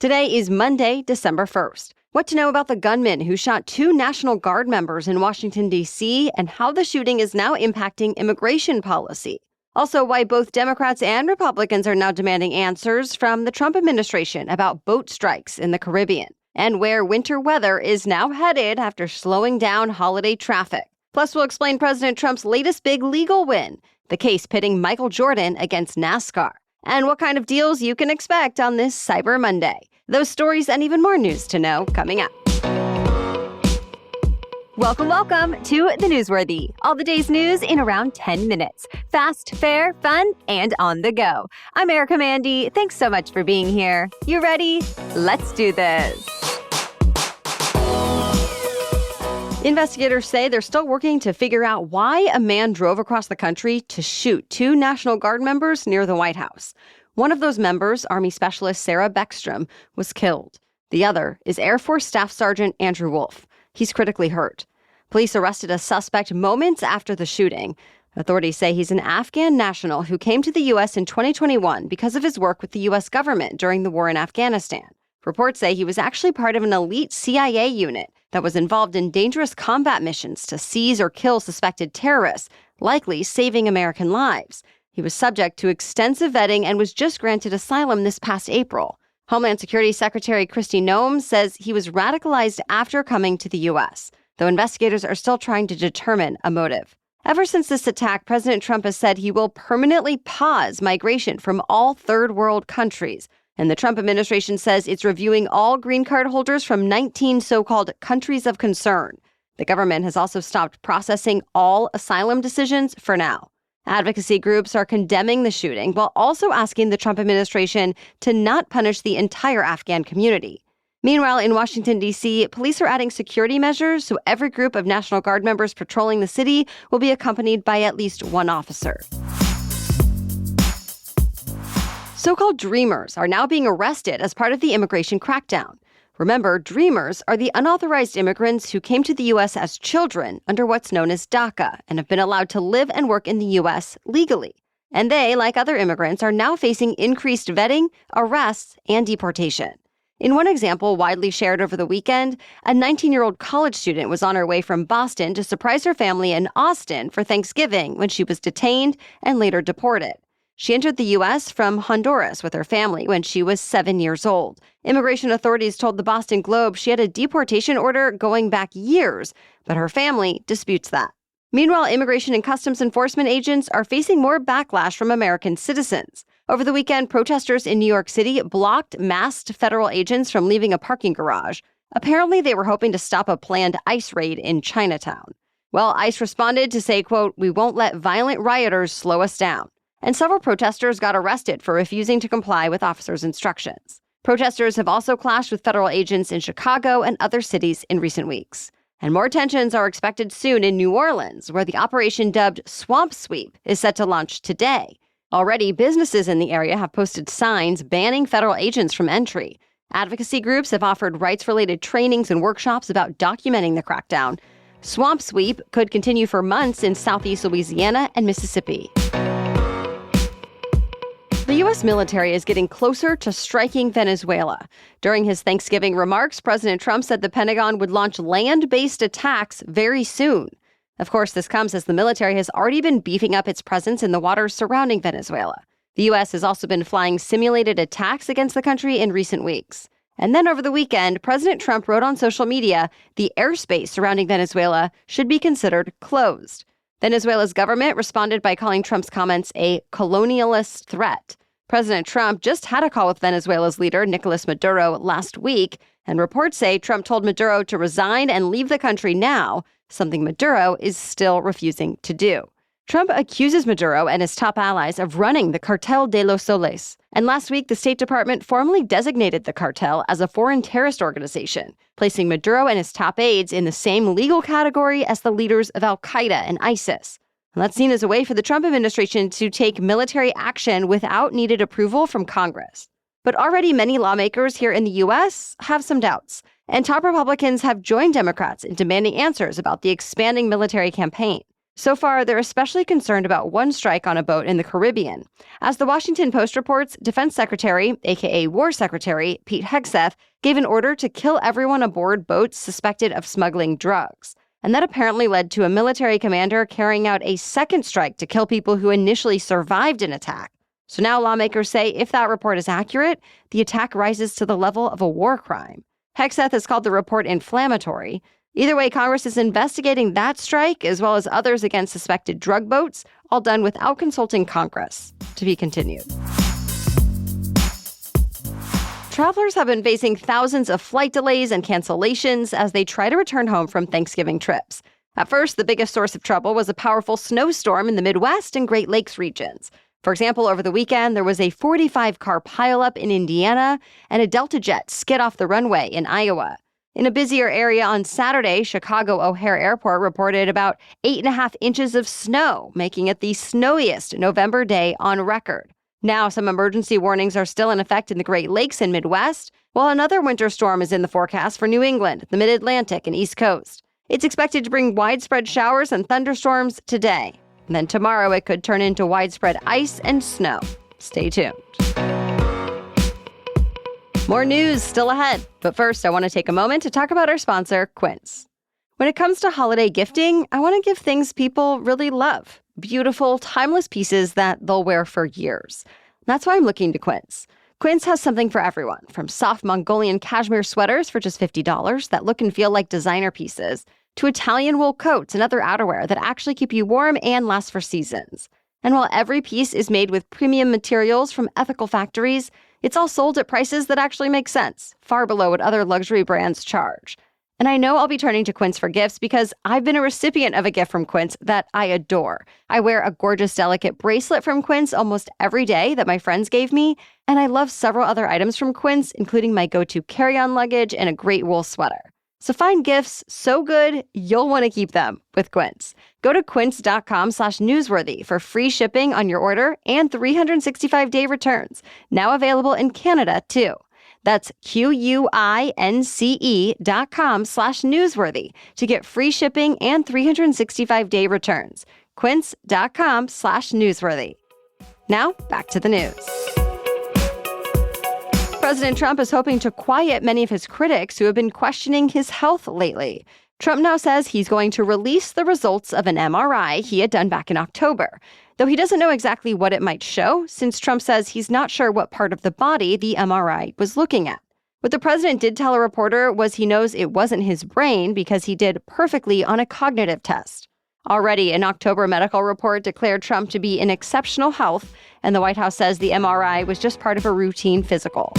Today is Monday, December 1st. What to know about the gunman who shot 2 National Guard members in Washington, D.C., and how the shooting is now impacting immigration policy. Also, why both Democrats and Republicans are now demanding answers from the Trump administration about boat strikes in the Caribbean, and where winter weather is now headed after slowing down holiday traffic. Plus, we'll explain President Trump's latest big legal win, the case pitting Michael Jordan against NASCAR, and what kind of deals you can expect on this Cyber Monday. Those stories and even more news to know coming up. Welcome to The Newsworthy. All the day's news in around 10 minutes. Fast, fair, fun, and on the go. I'm Erica Mandy. Thanks so much for being here. You ready? Let's do this. Investigators say they're still working to figure out why a man drove across the country to shoot 2 National Guard members near the White House. One of those members, Army Specialist Sarah Beckstrom, was killed. The other is Air Force Staff Sergeant Andrew Wolf. He's critically hurt. Police arrested a suspect moments after the shooting. Authorities say he's an Afghan national who came to the U.S. in 2021 because of his work with the U.S. government during the war in Afghanistan. Reports say he was actually part of an elite CIA unit that was involved in dangerous combat missions to seize or kill suspected terrorists, likely saving American lives. He was subject to extensive vetting and was just granted asylum this past April. Homeland Security Secretary Kristi Noem says he was radicalized after coming to the U.S., though investigators are still trying to determine a motive. Ever since this attack, President Trump has said he will permanently pause migration from all third world countries. And the Trump administration says it's reviewing all green card holders from 19 so-called countries of concern. The government has also stopped processing all asylum decisions for now. Advocacy groups are condemning the shooting while also asking the Trump administration to not punish the entire Afghan community. Meanwhile, in Washington, D.C., police are adding security measures so every group of National Guard members patrolling the city will be accompanied by at least one officer. So-called Dreamers are now being arrested as part of the immigration crackdown. Remember, Dreamers are the unauthorized immigrants who came to the U.S. as children under what's known as DACA and have been allowed to live and work in the U.S. legally. And they, like other immigrants, are now facing increased vetting, arrests, and deportation. In one example widely shared over the weekend, a 19-year-old college student was on her way from Boston to surprise her family in Austin for Thanksgiving when she was detained and later deported. She entered the U.S. from Honduras with her family when she was 7 years old. Immigration authorities told the Boston Globe she had a deportation order going back years, but her family disputes that. Meanwhile, immigration and customs enforcement agents are facing more backlash from American citizens. Over the weekend, protesters in New York City blocked masked federal agents from leaving a parking garage. Apparently, they were hoping to stop a planned ICE raid in Chinatown. Well, ICE responded to say, quote, "We won't let violent rioters slow us down." And several protesters got arrested for refusing to comply with officers' instructions. Protesters have also clashed with federal agents in Chicago and other cities in recent weeks. And more tensions are expected soon in New Orleans, where the operation dubbed Swamp Sweep is set to launch today. Already, businesses in the area have posted signs banning federal agents from entry. Advocacy groups have offered rights-related trainings and workshops about documenting the crackdown. Swamp Sweep could continue for months in southeast Louisiana and Mississippi. The U.S. military is getting closer to striking Venezuela. During his Thanksgiving remarks, President Trump said the Pentagon would launch land-based attacks very soon. Of course, this comes as the military has already been beefing up its presence in the waters surrounding Venezuela. The U.S. has also been flying simulated attacks against the country in recent weeks. And then over the weekend, President Trump wrote on social media the airspace surrounding Venezuela should be considered closed. Venezuela's government responded by calling Trump's comments a colonialist threat. President Trump just had a call with Venezuela's leader, Nicolas Maduro, last week, and reports say Trump told Maduro to resign and leave the country now, something Maduro is still refusing to do. Trump accuses Maduro and his top allies of running the Cartel de los Soles. And last week, the State Department formally designated the cartel as a foreign terrorist organization, placing Maduro and his top aides in the same legal category as the leaders of al-Qaeda and ISIS. And that's seen as a way for the Trump administration to take military action without needed approval from Congress. But already many lawmakers here in the U.S. have some doubts, and top Republicans have joined Democrats in demanding answers about the expanding military campaign. So far, they're especially concerned about one strike on a boat in the Caribbean. As the Washington Post reports, Defense Secretary, aka War Secretary, Pete Hegseth, gave an order to kill everyone aboard boats suspected of smuggling drugs. And that apparently led to a military commander carrying out a second strike to kill people who initially survived an attack. So now lawmakers say if that report is accurate, the attack rises to the level of a war crime. Hegseth has called the report inflammatory. Either way, Congress is investigating that strike as well as others against suspected drug boats, all done without consulting Congress. To be continued. Travelers have been facing thousands of flight delays and cancellations as they try to return home from Thanksgiving trips. At first, the biggest source of trouble was a powerful snowstorm in the Midwest and Great Lakes regions. For example, over the weekend, there was a 45-car pileup in Indiana and a Delta jet skid off the runway in Iowa. In a busier area on Saturday, Chicago O'Hare Airport reported about 8.5 inches of snow, making it the snowiest November day on record. Now, some emergency warnings are still in effect in the Great Lakes and Midwest, while another winter storm is in the forecast for New England, the Mid-Atlantic, and East Coast. It's expected to bring widespread showers and thunderstorms today. And then tomorrow, it could turn into widespread ice and snow. Stay tuned. More news still ahead. But first, I want to take a moment to talk about our sponsor, Quince. When it comes to holiday gifting, I want to give things people really love. Beautiful, timeless pieces that they'll wear for years. That's why I'm looking to Quince. Quince has something for everyone, from soft Mongolian cashmere sweaters for just $50 that look and feel like designer pieces, to Italian wool coats and other outerwear that actually keep you warm and last for seasons. And while every piece is made with premium materials from ethical factories, it's all sold at prices that actually make sense, far below what other luxury brands charge. And I know I'll be turning to Quince for gifts because I've been a recipient of a gift from Quince that I adore. I wear a gorgeous, delicate bracelet from Quince almost every day that my friends gave me, and I love several other items from Quince, including my go-to carry-on luggage and a great wool sweater. So find gifts so good, you'll want to keep them with Quince. Go to quince.com/newsworthy for free shipping on your order and 365-day returns. Now available in Canada, too. That's QUINCE.com/newsworthy to get free shipping and 365-day returns. Quince.com/newsworthy. Now, back to the news. President Trump is hoping to quiet many of his critics who have been questioning his health lately. Trump now says he's going to release the results of an MRI he had done back in October, though he doesn't know exactly what it might show, since Trump says he's not sure what part of the body the MRI was looking at. What the president did tell a reporter was he knows it wasn't his brain because he did perfectly on a cognitive test. Already, an October medical report declared Trump to be in exceptional health, and the White House says the MRI was just part of a routine physical.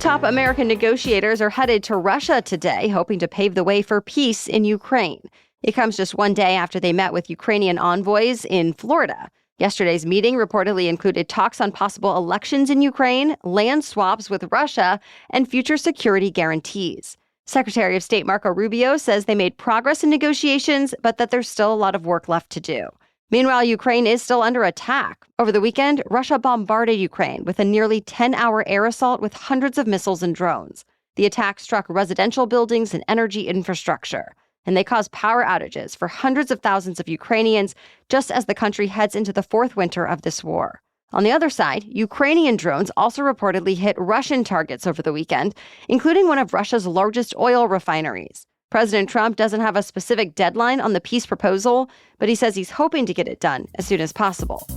Top American negotiators are headed to Russia today, hoping to pave the way for peace in Ukraine. It comes just one day after they met with Ukrainian envoys in Florida. Yesterday's meeting reportedly included talks on possible elections in Ukraine, land swaps with Russia, and future security guarantees. Secretary of State Marco Rubio says they made progress in negotiations, but that there's still a lot of work left to do. Meanwhile, Ukraine is still under attack. Over the weekend, Russia bombarded Ukraine with a nearly 10-hour air assault with hundreds of missiles and drones. The attack struck residential buildings and energy infrastructure, and they caused power outages for hundreds of thousands of Ukrainians just as the country heads into the fourth winter of this war. On the other side, Ukrainian drones also reportedly hit Russian targets over the weekend, including one of Russia's largest oil refineries. President Trump doesn't have a specific deadline on the peace proposal, but he says he's hoping to get it done as soon as possible.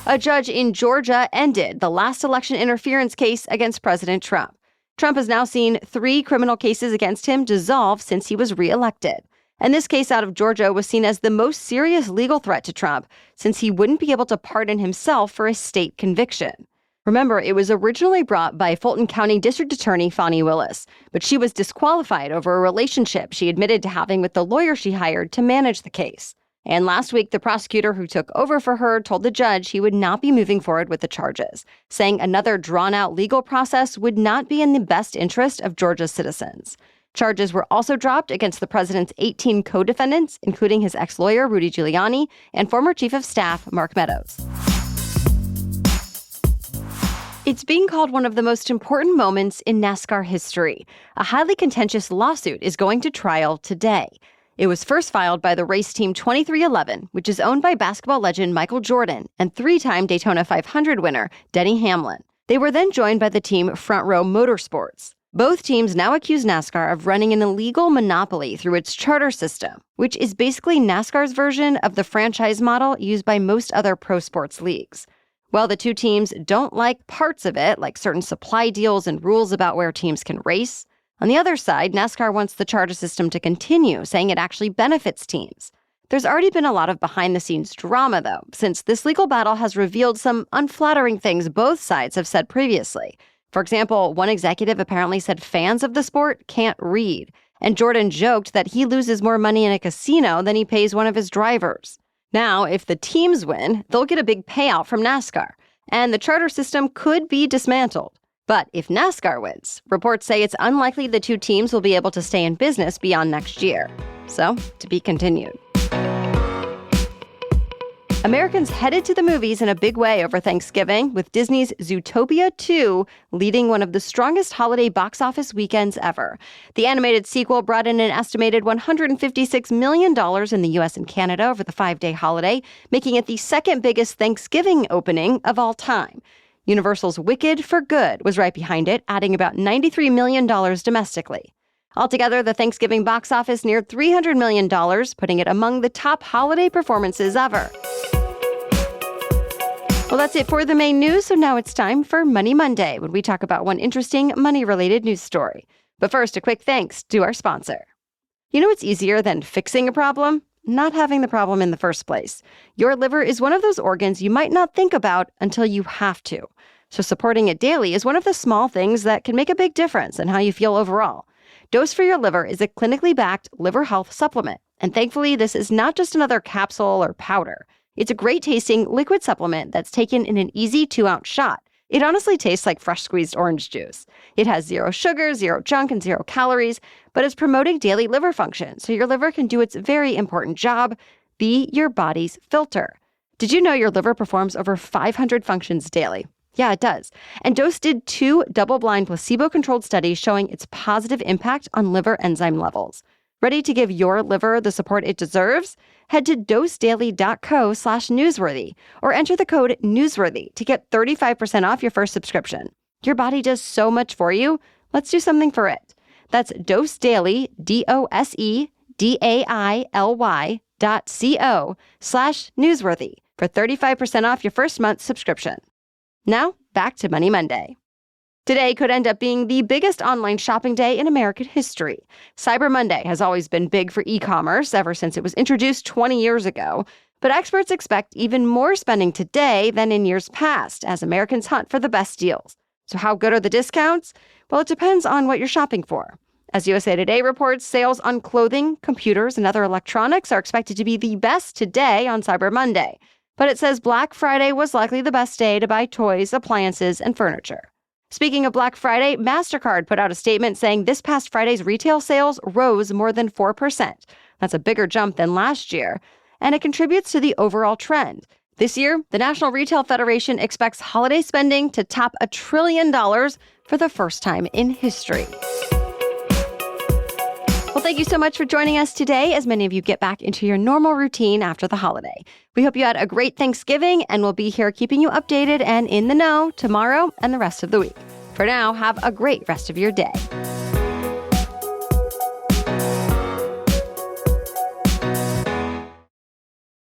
A judge in Georgia ended the last election interference case against President Trump. Trump has now seen 3 criminal cases against him dissolve since he was reelected. And this case out of Georgia was seen as the most serious legal threat to Trump, since he wouldn't be able to pardon himself for a state conviction. Remember, it was originally brought by Fulton County District Attorney Fani Willis, but she was disqualified over a relationship she admitted to having with the lawyer she hired to manage the case. And last week, the prosecutor who took over for her told the judge he would not be moving forward with the charges, saying another drawn-out legal process would not be in the best interest of Georgia's citizens. Charges were also dropped against the president's 18 co-defendants, including his ex-lawyer Rudy Giuliani and former chief of staff Mark Meadows. It's being called one of the most important moments in NASCAR history. A highly contentious lawsuit is going to trial today. It was first filed by the race team 2311, which is owned by basketball legend Michael Jordan and three-time Daytona 500 winner Denny Hamlin. They were then joined by the team Front Row Motorsports. Both teams now accuse NASCAR of running an illegal monopoly through its charter system, which is basically NASCAR's version of the franchise model used by most other pro sports leagues. Well, the two teams don't like parts of it, like certain supply deals and rules about where teams can race. On the other side, NASCAR wants the charter system to continue, saying it actually benefits teams. There's already been a lot of behind-the-scenes drama, though, since this legal battle has revealed some unflattering things both sides have said previously. For example, one executive apparently said fans of the sport can't read, and Jordan joked that he loses more money in a casino than he pays one of his drivers. Now, if the teams win, they'll get a big payout from NASCAR, and the charter system could be dismantled. But if NASCAR wins, reports say it's unlikely the two teams will be able to stay in business beyond next year. So, to be continued. Americans headed to the movies in a big way over Thanksgiving, with Disney's Zootopia 2 leading one of the strongest holiday box office weekends ever. The animated sequel brought in an estimated $156 million in the U.S. and Canada over the 5-day holiday, making it the second biggest Thanksgiving opening of all time. Universal's Wicked for Good was right behind it, adding about $93 million domestically. Altogether, the Thanksgiving box office neared $300 million, putting it among the top holiday performances ever. Well, that's it for the main news, so now it's time for Money Monday, when we talk about one interesting money-related news story. But first, a quick thanks to our sponsor. You know what's easier than fixing a problem? Not having the problem in the first place. Your liver is one of those organs you might not think about until you have to. So supporting it daily is one of the small things that can make a big difference in how you feel overall. Dose for Your Liver is a clinically backed liver health supplement. And thankfully, this is not just another capsule or powder. It's a great-tasting liquid supplement that's taken in an easy 2-ounce shot. It honestly tastes like fresh squeezed orange juice. It has 0 sugar, 0 junk, and 0 calories, but it's promoting daily liver function, so your liver can do its very important job, be your body's filter. Did you know your liver performs over 500 functions daily? Yeah, it does. And Dose did 2 double-blind placebo-controlled studies showing its positive impact on liver enzyme levels. Ready to give your liver the support it deserves? Head to dosedaily.co/newsworthy or enter the code newsworthy to get 35% off your first subscription. Your body does so much for you. Let's do something for it. That's dosedaily, dosedaily.co/newsworthy for 35% off your first month's subscription. Now, back to Money Monday. Today could end up being the biggest online shopping day in American history. Cyber Monday has always been big for e-commerce ever since it was introduced 20 years ago. But experts expect even more spending today than in years past as Americans hunt for the best deals. So how good are the discounts? Well, it depends on what you're shopping for. As USA Today reports, sales on clothing, computers, and other electronics are expected to be the best today on Cyber Monday. But it says Black Friday was likely the best day to buy toys, appliances, and furniture. Speaking of Black Friday, MasterCard put out a statement saying this past Friday's retail sales rose more than 4%. That's a bigger jump than last year, and it contributes to the overall trend. This year, the National Retail Federation expects holiday spending to top $1 trillion for the first time in history. Well, thank you so much for joining us today as many of you get back into your normal routine after the holiday. We hope you had a great Thanksgiving, and we'll be here keeping you updated and in the know tomorrow and the rest of the week. For now, have a great rest of your day.